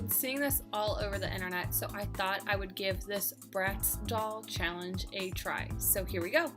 been seeing this all over the internet, so I thought I would give this Bratz Doll challenge a try. So here we go.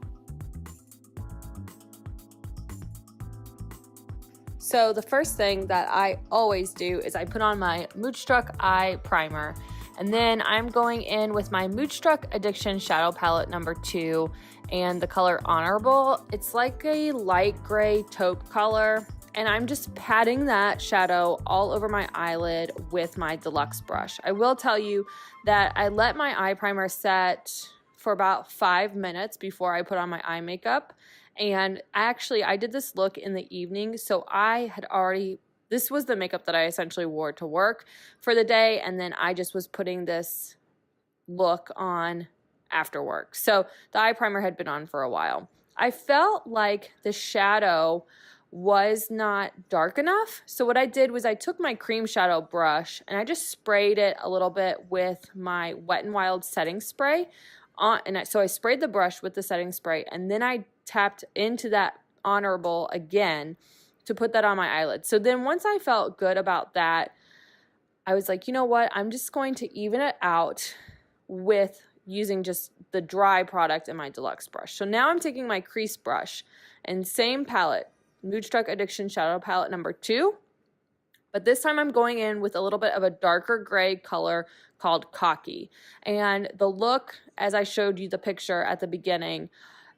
So the first thing that I always do is I put on my Moodstruck Eye Primer, and then I'm going in with my Moodstruck Addiction Shadow Palette number 2 and the color Honorable. It's like a light gray taupe color, and I'm just patting that shadow all over my eyelid with my deluxe brush. I will tell you that I let my eye primer set for about 5 minutes before I put on my eye makeup. And I did this look in the evening, so this was the makeup that I essentially wore to work for the day, and then I just was putting this look on after work. So the eye primer had been on for a while. I felt like the shadow was not dark enough, so what I did was I took my cream shadow brush and I just sprayed it a little bit with my Wet n Wild setting spray. So I sprayed the brush with the setting spray, and then I tapped into that Honorable again to put that on my eyelid. So then once I felt good about that, I was like, you know what? I'm just going to even it out with using just the dry product in my deluxe brush. So now I'm taking my crease brush and same palette, Moodstruck Addiction Shadow Palette number 2. But this time I'm going in with a little bit of a darker gray color called Cocky. And the look, as I showed you the picture at the beginning,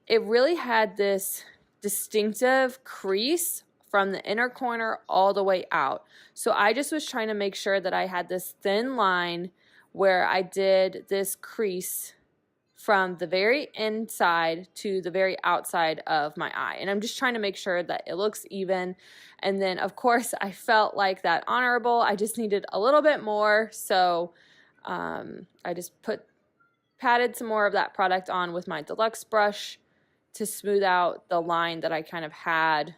it really had this distinctive crease from the inner corner all the way out. So I just was trying to make sure that I had this thin line where I did this crease from the very inside to the very outside of my eye. And I'm just trying to make sure that it looks even. And then, of course, I felt like that Honorable, I just needed a little bit more. So I just patted some more of that product on with my deluxe brush to smooth out the line that I kind of had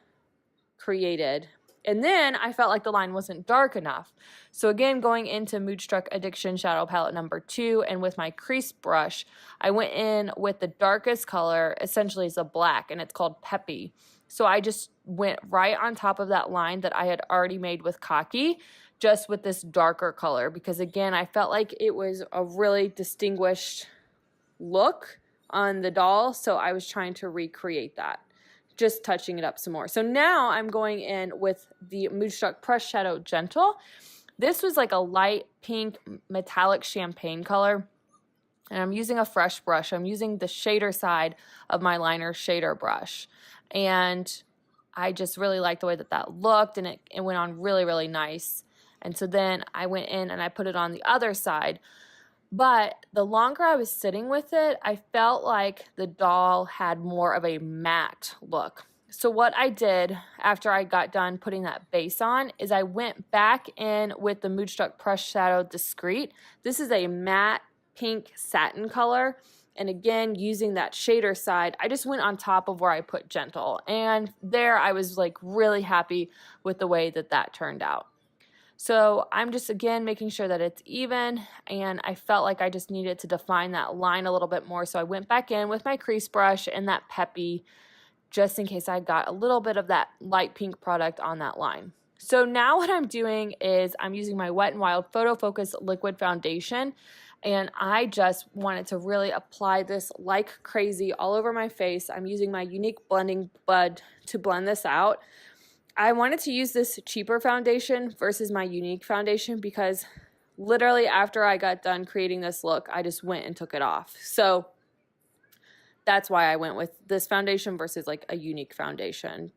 created. And then I felt like the line wasn't dark enough. So again, going into Moodstruck Addiction Shadow Palette number 2, and with my crease brush, I went in with the darkest color, essentially is a black, and it's called Peppy. So I just went right on top of that line that I had already made with Cocky, just with this darker color, because again, I felt like it was a really distinguished look on the doll, so I was trying to recreate that, just touching it up some more. So now I'm going in with the Moodstruck Press Shadow Gentle. This was like a light pink metallic champagne color, and I'm using a fresh brush. I'm using the shader side of my liner shader brush, and I just really liked the way that that looked, and it went on really, really nice. And so then I went in and I put it on the other side. But the longer I was sitting with it, I felt like the doll had more of a matte look. So what I did after I got done putting that base on is I went back in with the Moodstruck Press Shadow Discreet. This is a matte pink satin color. And again, using that shader side, I just went on top of where I put Gentle. And there I was like really happy with the way that that turned out. So I'm just, again, making sure that it's even, and I felt like I just needed to define that line a little bit more. So I went back in with my crease brush and that Peppy, just in case I got a little bit of that light pink product on that line. So now what I'm doing is I'm using my Wet n Wild Photo Focus Liquid Foundation, and I just wanted to really apply this like crazy all over my face. I'm using my Unique Blending Bud to blend this out. I wanted to use this cheaper foundation versus my Unique foundation because literally after I got done creating this look, I just went and took it off. So that's why I went with this foundation versus like a Unique foundation.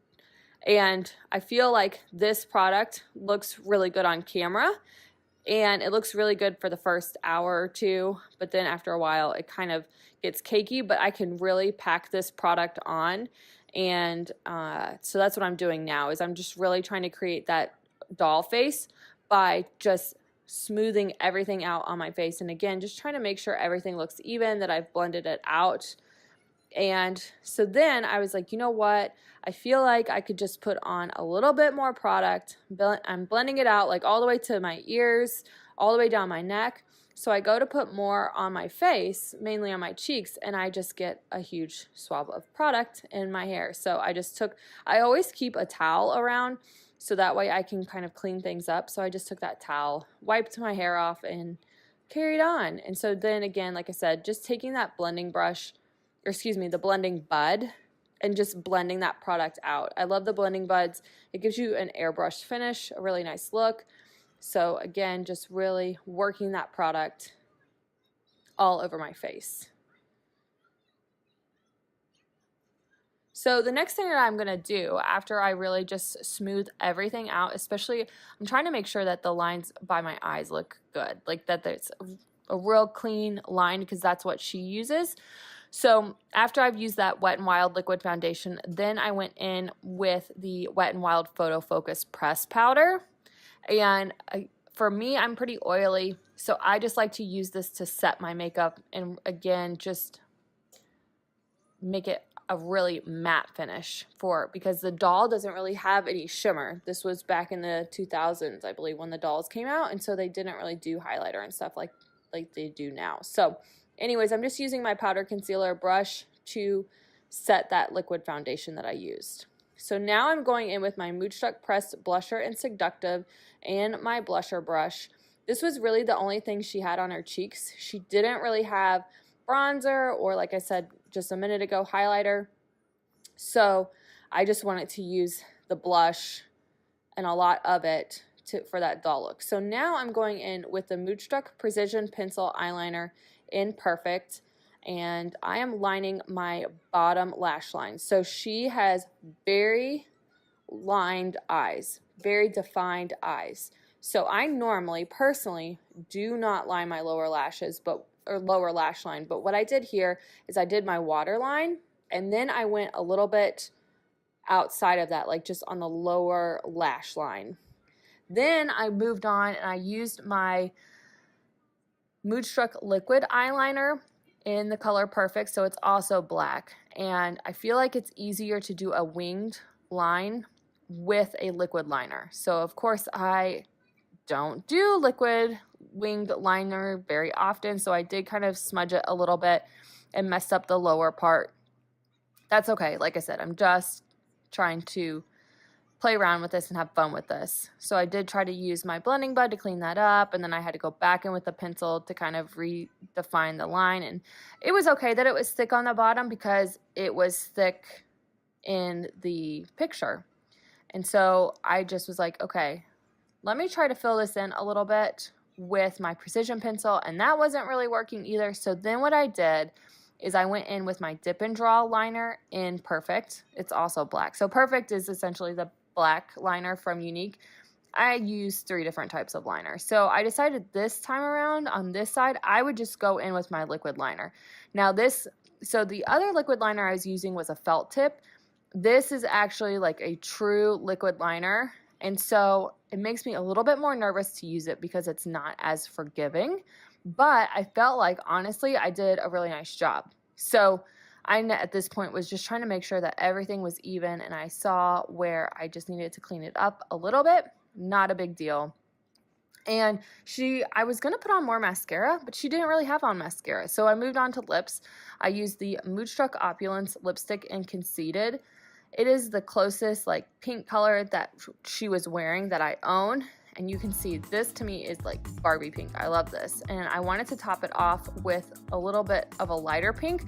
And I feel like this product looks really good on camera, and it looks really good for the first hour or two, but then after a while it kind of gets cakey, but I can really pack this product on. And so that's what I'm doing now, is I'm just really trying to create that doll face by just smoothing everything out on my face. And again, just trying to make sure everything looks even, that I've blended it out. And so then I was like, you know what? I feel like I could just put on a little bit more product. I'm blending it out like all the way to my ears, all the way down my neck. So I go to put more on my face, mainly on my cheeks, and I just get a huge swab of product in my hair. So I always keep a towel around so that way I can kind of clean things up. So I just took that towel, wiped my hair off, and carried on. And so then again, like I said, just taking that blending brush, or excuse me, the blending bud, and just blending that product out. I love the blending buds. It gives you an airbrushed finish, a really nice look. So again, just really working that product all over my face. So the next thing that I'm gonna do after I really just smooth everything out, especially I'm trying to make sure that the lines by my eyes look good, like that there's a real clean line, because that's what she uses. So after I've used that Wet n Wild liquid foundation, then I went in with the Wet n Wild Photo Focus Press Powder. And for me, I'm pretty oily, so I just like to use this to set my makeup and again, just make it a really matte finish because the doll doesn't really have any shimmer. This was back in the 2000s, I believe, when the dolls came out, and so they didn't really do highlighter and stuff like they do now. So anyways, I'm just using my powder concealer brush to set that liquid foundation that I used. So now I'm going in with my Moodstruck Pressed Blusher and Seductive and my blusher brush. This was really the only thing she had on her cheeks. She didn't really have bronzer or, like I said just a minute ago, highlighter. So I just wanted to use the blush and a lot of it for that doll look. So now I'm going in with the Moodstruck Precision Pencil Eyeliner in Perfect, and I am lining my bottom lash line. So she has very lined eyes, very defined eyes. So I normally, personally, do not line my lower lashes, or lower lash line. But what I did here is I did my waterline, and then I went a little bit outside of that, like just on the lower lash line. Then I moved on and I used my Moodstruck Liquid Eyeliner in the color Perfect, so it's also black. And I feel like it's easier to do a winged line with a liquid liner. So of course I don't do liquid winged liner very often, so I did kind of smudge it a little bit and messed up the lower part. That's okay. Like I said, I'm just trying to play around with this and have fun with this. So I did try to use my blending bud to clean that up, and then I had to go back in with the pencil to kind of redefine the line. And it was okay that it was thick on the bottom because it was thick in the picture. And so I just was like, okay, let me try to fill this in a little bit with my precision pencil, and that wasn't really working either. So then what I did is I went in with my Dip and Draw liner in Perfect. It's also black. So Perfect is essentially the black liner from Unique. I use 3 different types of liner. So I decided this time around on this side, I would just go in with my liquid liner. Now so the other liquid liner I was using was a felt tip. This is actually like a true liquid liner. And so it makes me a little bit more nervous to use it because it's not as forgiving. But I felt like, honestly, I did a really nice job. So I, at this point, was just trying to make sure that everything was even, and I saw where I just needed to clean it up a little bit. Not a big deal. And I was going to put on more mascara, but she didn't really have on mascara. So I moved on to lips. I used the Moodstruck Opulence lipstick in Conceited. It is the closest like pink color that she was wearing that I own. And you can see this to me is like Barbie pink. I love this. And I wanted to top it off with a little bit of a lighter pink.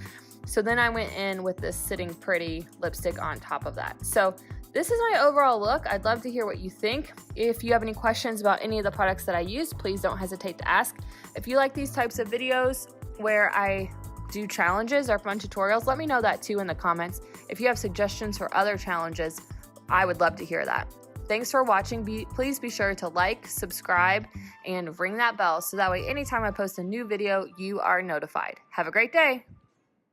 So then I went in with this Sitting Pretty lipstick on top of that. So this is my overall look. I'd love to hear what you think. If you have any questions about any of the products that I use, please don't hesitate to ask. If you like these types of videos where I do challenges or fun tutorials, let me know that too in the comments. If you have suggestions for other challenges, I would love to hear that. Thanks for watching. Please be sure to like, subscribe, and ring that bell so that way anytime I post a new video, you are notified. Have a great day.